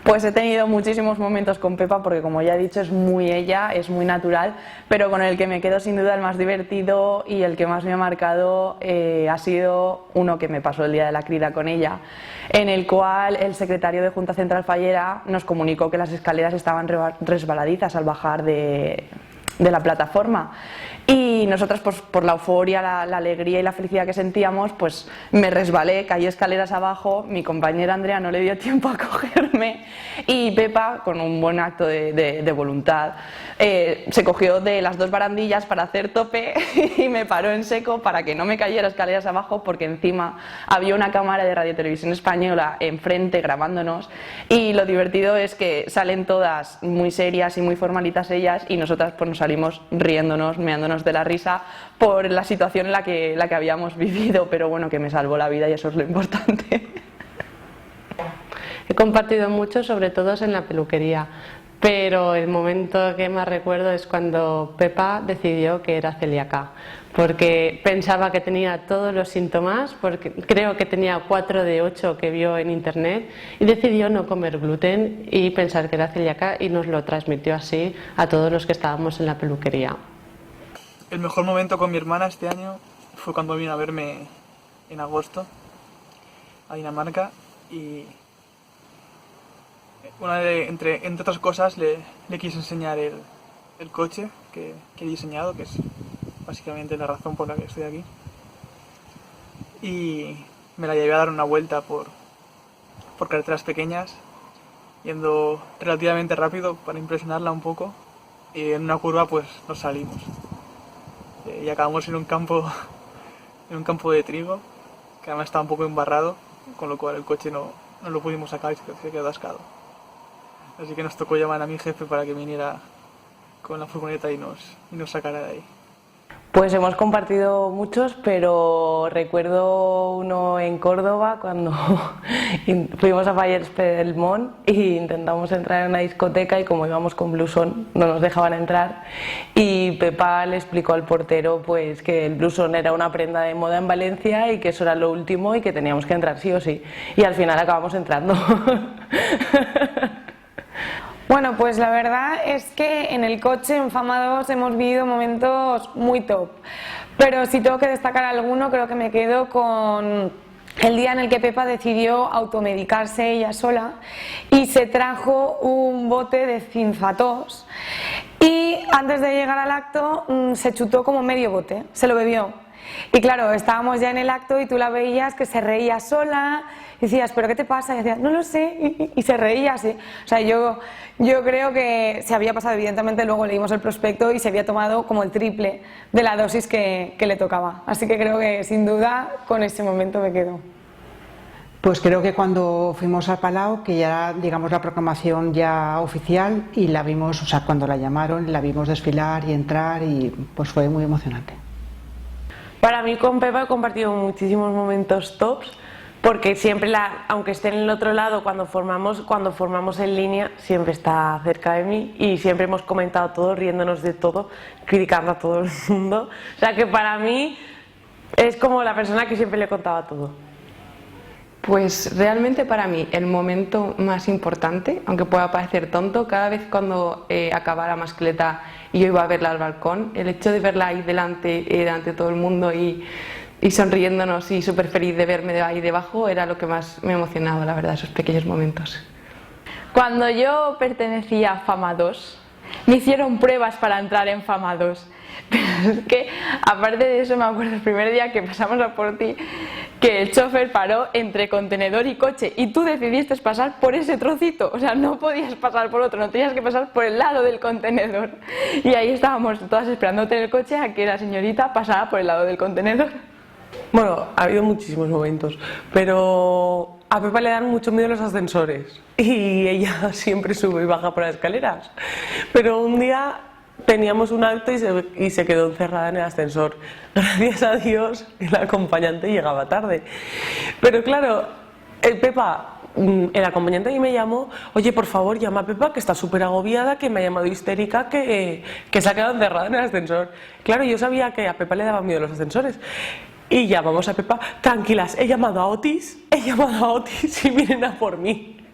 Pues he tenido muchísimos momentos con Pepa porque, como ya he dicho, es muy ella, es muy natural, pero con el que me quedo sin duda el más divertido y el que más me ha marcado ha sido uno que me pasó el día de la crida con ella, en el cual el secretario de Junta Central Fallera nos comunicó que las escaleras estaban resbaladizas al bajar de la plataforma, y nosotras, pues, por la euforia, la alegría y la felicidad que sentíamos, pues me resbalé, caí escaleras abajo, mi compañera Andrea no le dio tiempo a cogerme y Pepa, con un buen acto de voluntad, se cogió de las dos barandillas para hacer tope y me paró en seco para que no me cayera escaleras abajo, porque encima había una cámara de Radio Televisión Española enfrente grabándonos, y lo divertido es que salen todas muy serias y muy formalitas ellas, y nosotras pues nos salimos riéndonos, meándonos de la risa por la situación en la que habíamos vivido, pero bueno, que me salvó la vida y eso es lo importante. He compartido mucho, sobre todo en la peluquería, pero el momento que más recuerdo es cuando Pepa decidió que era celíaca, porque pensaba que tenía todos los síntomas, porque creo que tenía 4 de 8 que vio en internet, y decidió no comer gluten y pensar que era celíaca, y nos lo transmitió así a todos los que estábamos en la peluquería. El mejor momento con mi hermana este año fue cuando vino a verme en agosto a Dinamarca, y entre otras cosas le quise enseñar el coche que he diseñado, que es básicamente la razón por la que estoy aquí, y me la llevé a dar una vuelta por carreteras pequeñas, yendo relativamente rápido para impresionarla un poco, y en una curva pues nos salimos. Y acabamos en un campo de trigo, que además estaba un poco embarrado, con lo cual el coche no lo pudimos sacar y se quedó atascado. Así que nos tocó llamar a mi jefe para que viniera con la furgoneta y nos sacara de ahí. Pues hemos compartido muchos, pero recuerdo uno en Córdoba cuando fuimos a Fallers Pelmont e intentamos entrar en una discoteca, y como íbamos con blusón no nos dejaban entrar, y Pepa le explicó al portero pues que el blusón era una prenda de moda en Valencia y que eso era lo último y que teníamos que entrar sí o sí, y al final acabamos entrando. Bueno, pues la verdad es que en el coche, en Fama 2, hemos vivido momentos muy top, pero si tengo que destacar alguno, creo que me quedo con el día en el que Pepa decidió automedicarse ella sola y se trajo un bote de Cinfatos, y antes de llegar al acto se chutó como medio bote, se lo bebió. Y claro, estábamos ya en el acto y tú la veías que se reía sola, y decías, ¿pero qué te pasa? Y decías, no lo sé, y se reía así. O sea, yo creo que se había pasado, evidentemente luego leímos el prospecto y se había tomado como el triple de la dosis que le tocaba. Así que creo que sin duda con ese momento me quedo. Pues creo que cuando fuimos al Palau, que ya digamos la proclamación ya oficial, y la vimos, o sea, cuando la llamaron, la vimos desfilar y entrar, y pues fue muy emocionante. Para mí con Pepa he compartido muchísimos momentos tops, porque siempre, aunque esté en el otro lado, cuando formamos en línea, siempre está cerca de mí y siempre hemos comentado todo, riéndonos de todo, criticando a todo el mundo. O sea que para mí es como la persona que siempre le contaba todo. Pues realmente para mí el momento más importante, aunque pueda parecer tonto, cada vez cuando acababa la mascleta y yo iba a verla al balcón, el hecho de verla ahí delante de todo el mundo y sonriéndonos y súper feliz de verme de ahí debajo, era lo que más me emocionaba, la verdad, esos pequeños momentos. Cuando yo pertenecía a Fama 2, me hicieron pruebas para entrar en Fama 2. Pero es que, aparte de eso, me acuerdo el primer día que pasamos a por ti, que el chofer paró entre contenedor y coche y tú decidiste pasar por ese trocito, o sea, no podías pasar por otro, no tenías que pasar por el lado del contenedor. Y ahí estábamos todas esperándote en el coche a que la señorita pasara por el lado del contenedor. Bueno, ha habido muchísimos momentos, pero a Pepa le dan mucho miedo los ascensores y ella siempre sube y baja por las escaleras. Pero un día teníamos un acto y se quedó encerrada en el ascensor. Gracias a Dios el acompañante llegaba tarde. Pero claro, el acompañante a mí me llamó, oye, por favor, llama a Pepa, que está súper agobiada, que me ha llamado histérica, que se ha quedado encerrada en el ascensor. Claro, yo sabía que a Pepa le daban miedo los ascensores. Y llamamos a Pepa, tranquilas, he llamado a Otis y vienen a por mí.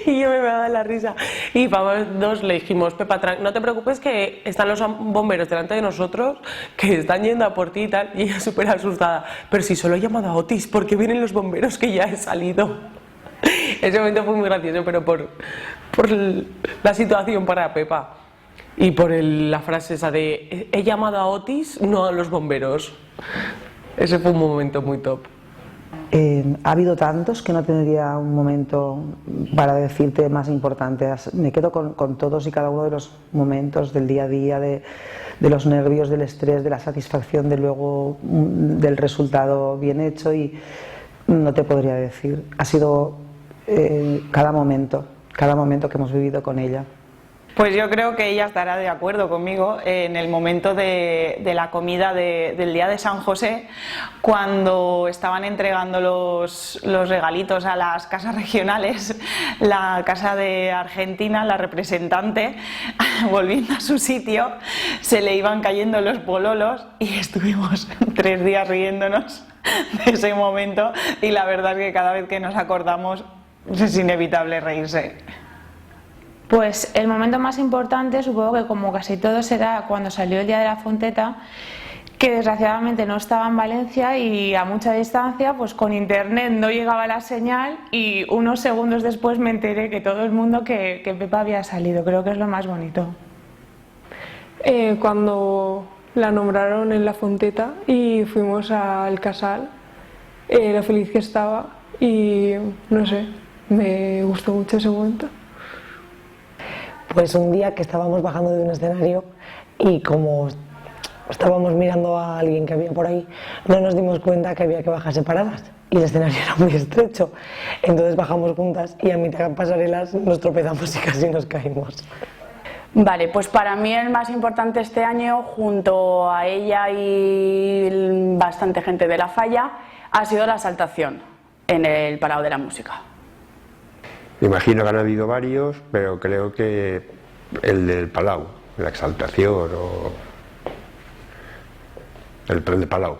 Y yo me daba la risa. Y Fama 2 le dijimos, Pepa, no te preocupes que están los bomberos delante de nosotros, que están yendo a por ti y tal. Y ella súper asustada. Pero si solo he llamado a Otis, porque vienen los bomberos que ya he salido. Ese momento fue muy gracioso, pero por la situación para Pepa. Y por la frase esa de, he llamado a Otis, no a los bomberos. Ese fue un momento muy top. Ha habido tantos que no tendría un momento para decirte más importante. Me quedo con todos y cada uno de los momentos del día a día, de los nervios, del estrés, de la satisfacción de luego del resultado bien hecho, y no te podría decir. Ha sido cada momento que hemos vivido con ella. Pues yo creo que ella estará de acuerdo conmigo en el momento de la comida del día de San José, cuando estaban entregando los regalitos a las casas regionales. La casa de Argentina, la representante, volviendo a su sitio, se le iban cayendo los pololos y estuvimos 3 días riéndonos de ese momento, y la verdad es que cada vez que nos acordamos es inevitable reírse. Pues el momento más importante, supongo que como casi todo, será cuando salió el día de la Fonteta, que desgraciadamente no estaba en Valencia y a mucha distancia, pues con internet no llegaba la señal, y unos segundos después me enteré que todo el mundo que Pepa había salido. Creo que es lo más bonito. Cuando la nombraron en la Fonteta y fuimos al Casal, lo feliz que estaba, y no sé, me gustó mucho ese momento. Pues un día que estábamos bajando de un escenario y como estábamos mirando a alguien que había por ahí, no nos dimos cuenta que había que bajar separadas y el escenario era muy estrecho. Entonces bajamos juntas y a mitad de pasarelas nos tropezamos y casi nos caímos. Vale, pues para mí el más importante este año, junto a ella y bastante gente de la Falla, ha sido la exaltación en el Palau de la Música. Imagino que han habido varios, pero creo que el del Palau, la exaltación o el de Palau.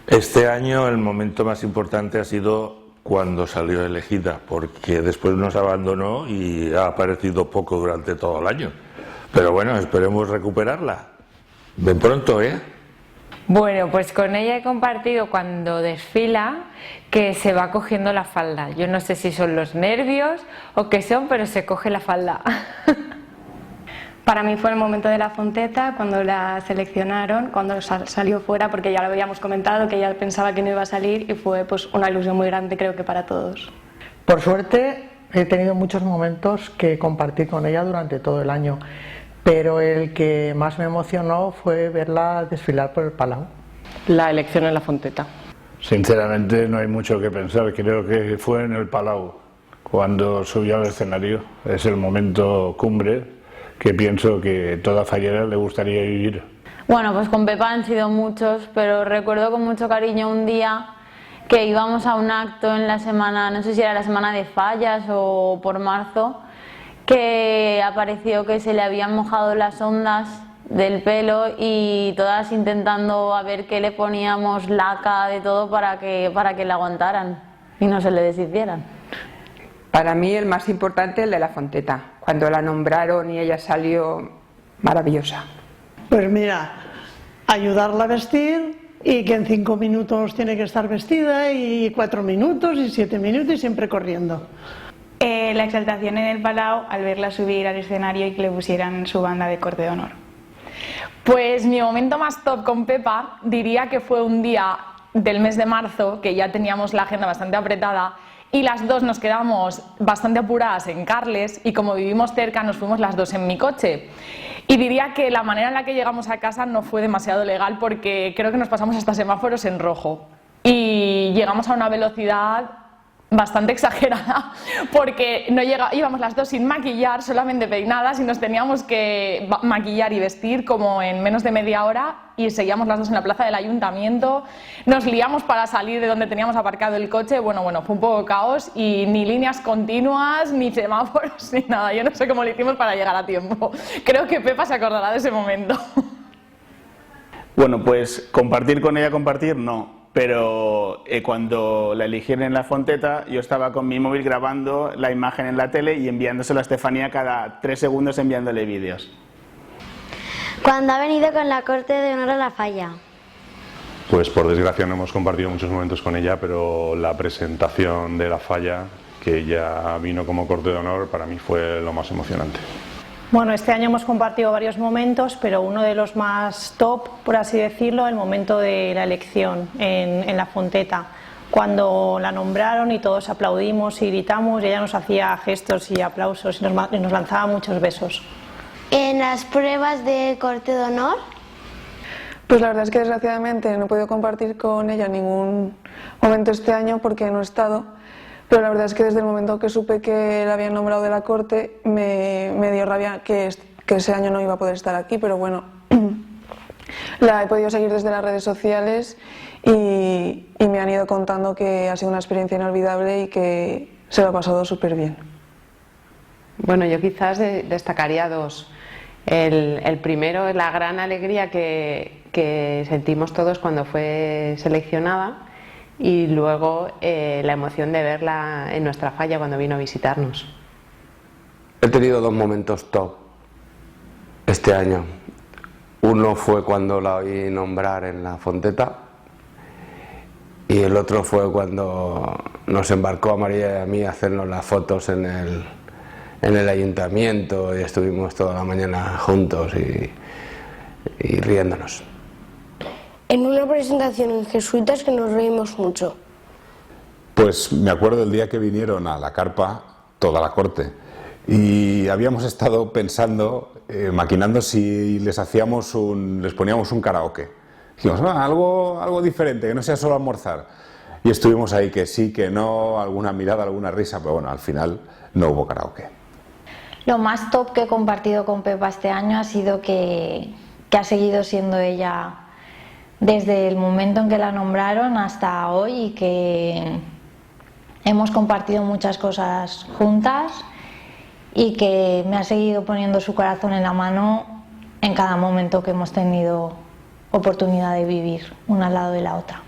Este año el momento más importante ha sido cuando salió elegida, porque después nos abandonó y ha aparecido poco durante todo el año. Pero bueno, esperemos recuperarla. Ven pronto, ¿eh? Bueno, pues con ella he compartido cuando desfila que se va cogiendo la falda. Yo no sé si son los nervios o qué son, pero se coge la falda. Para mí fue el momento de la Fonteta, cuando la seleccionaron, cuando salió fuera, porque ya lo habíamos comentado, que ella pensaba que no iba a salir, y fue pues una ilusión muy grande, creo que para todos. Por suerte he tenido muchos momentos que compartir con ella durante todo el año, pero el que más me emocionó fue verla desfilar por el Palau. La elección en la Fonteta. Sinceramente no hay mucho que pensar, creo que fue en el Palau, cuando subió al escenario. Es el momento cumbre que pienso que toda fallera le gustaría vivir. Bueno, pues con Pepa han sido muchos, pero recuerdo con mucho cariño un día que íbamos a un acto en la semana, no sé si era la semana de Fallas o por marzo, que apareció que se le habían mojado las ondas del pelo y todas intentando a ver qué le poníamos, laca, de todo para que la aguantaran y no se le deshicieran. Para mí el más importante, el de la Fonteta, cuando la nombraron y ella salió maravillosa. Pues mira, ayudarla a vestir, y que en 5 minutos tiene que estar vestida, y 4 minutos y 7 minutos y siempre corriendo. La exaltación en el Palau, al verla subir al escenario y que le pusieran su banda de corte de honor. Pues mi momento más top con Pepa diría que fue un día del mes de marzo, que ya teníamos la agenda bastante apretada y las dos nos quedamos bastante apuradas en Carles, y como vivimos cerca nos fuimos las dos en mi coche. Y diría que la manera en la que llegamos a casa no fue demasiado legal, porque creo que nos pasamos hasta semáforos en rojo y llegamos a una velocidad bastante exagerada, porque íbamos las dos sin maquillar, solamente peinadas, y nos teníamos que maquillar y vestir como en menos de media hora, y seguíamos las dos en la plaza del ayuntamiento, nos liamos para salir de donde teníamos aparcado el coche. Bueno, fue un poco caos, y ni líneas continuas, ni semáforos, ni nada. Yo no sé cómo lo hicimos para llegar a tiempo. Creo que Pepa se acordará de ese momento. Bueno, pues compartir con ella, compartir no. pero cuando la eligieron en la Fonteta, yo estaba con mi móvil grabando la imagen en la tele y enviándoselo a Estefanía cada 3 segundos, enviándole vídeos. Cuando ha venido con la corte de honor a la falla. Pues por desgracia no hemos compartido muchos momentos con ella, pero la presentación de la falla, que ella vino como corte de honor, para mí fue lo más emocionante. Bueno, este año hemos compartido varios momentos, pero uno de los más top, por así decirlo, el momento de la elección en la Fonteta, cuando la nombraron y todos aplaudimos y gritamos y ella nos hacía gestos y aplausos y nos lanzaba muchos besos. En las pruebas de corte de honor. Pues la verdad es que desgraciadamente no he podido compartir con ella ningún momento este año porque no he estado, pero la verdad es que desde el momento que supe que la habían nombrado de la corte me dio rabia que ese año no iba a poder estar aquí, pero bueno, la he podido seguir desde las redes sociales y me han ido contando que ha sido una experiencia inolvidable y que se lo ha pasado súper bien. Bueno, yo quizás destacaría dos. El primero es la gran alegría que sentimos todos cuando fue seleccionada y luego la emoción de verla en nuestra falla cuando vino a visitarnos. He tenido 2 momentos top este año. Uno fue cuando la oí nombrar en la Fonteta y el otro fue cuando nos embarcó a María y a mí a hacernos las fotos en el ayuntamiento y estuvimos toda la mañana juntos y riéndonos. En una presentación en Jesuitas que nos reímos mucho. Pues me acuerdo el día que vinieron a la carpa toda la corte y habíamos estado pensando, maquinando si les poníamos un karaoke. Dijimos, algo diferente, que no sea solo almorzar. Y estuvimos ahí que sí, que no, alguna mirada, alguna risa, pero bueno, al final no hubo karaoke. Lo más top que he compartido con Pepa este año ha sido que ha seguido siendo ella desde el momento en que la nombraron hasta hoy y que hemos compartido muchas cosas juntas y que me ha seguido poniendo su corazón en la mano en cada momento que hemos tenido oportunidad de vivir una al lado de la otra.